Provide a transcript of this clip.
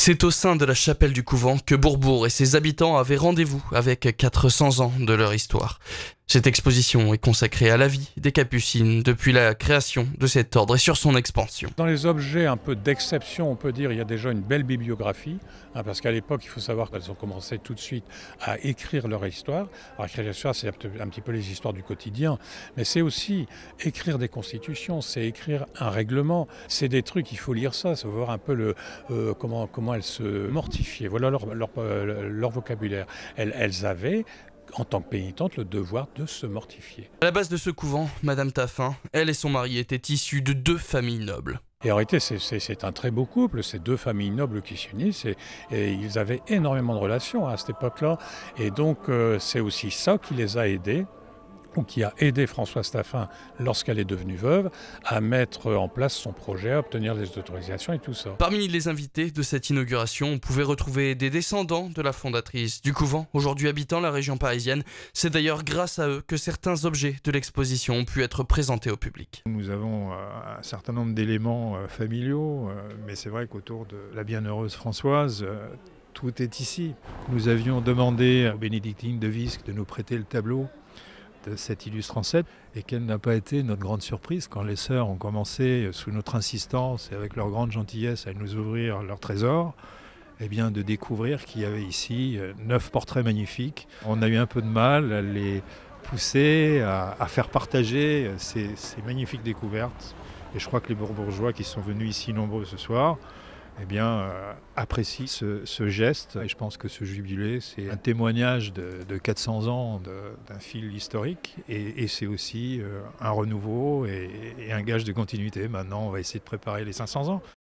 C'est au sein de la chapelle du couvent que Bourbourg et ses habitants avaient rendez-vous avec 400 ans de leur histoire. Cette exposition est consacrée à la vie des Capucines depuis la création de cet ordre et sur son expansion. Dans les objets un peu d'exception, on peut dire, il y a déjà une belle bibliographie, parce qu'à l'époque, il faut savoir qu'elles ont commencé tout de suite à écrire leur histoire. Alors, écrire l'histoire, c'est un petit peu les histoires du quotidien, mais c'est aussi écrire des constitutions, c'est écrire un règlement, c'est des trucs, il faut lire ça, voir un peu comment elles se mortifiaient. Voilà leur vocabulaire. Elles avaient, en tant que pénitente, le devoir de se mortifier. À la base de ce couvent, Madame Taffin, elle et son mari étaient issus de 2 familles nobles. Et en réalité, c'est un très beau couple, c'est 2 familles nobles qui s'unissent et ils avaient énormément de relations à cette époque-là. Et donc, c'est aussi ça qui les a aidés, ou qui a aidé Françoise Taffin lorsqu'elle est devenue veuve, à mettre en place son projet, à obtenir les autorisations et tout ça. Parmi les invités de cette inauguration, on pouvait retrouver des descendants de la fondatrice du couvent, aujourd'hui habitant la région parisienne. C'est d'ailleurs grâce à eux que certains objets de l'exposition ont pu être présentés au public. Nous avons un certain nombre d'éléments familiaux, mais c'est vrai qu'autour de la bienheureuse Françoise, tout est ici. Nous avions demandé à Bénédictine de Visques de nous prêter le tableau de cette illustre ancêtre, et quelle n'a pas été notre grande surprise quand les sœurs ont commencé, sous notre insistance et avec leur grande gentillesse, à nous ouvrir leur trésor, eh bien de découvrir qu'il y avait ici 9 portraits magnifiques. On a eu un peu de mal à les pousser, à faire partager ces magnifiques découvertes, et je crois que les Bourbourgeois qui sont venus ici nombreux ce soir eh bien, apprécie ce geste. Et je pense que ce jubilé, c'est un témoignage de 400 ans d'un fil historique. Et c'est aussi un renouveau et un gage de continuité. Maintenant, on va essayer de préparer les 500 ans.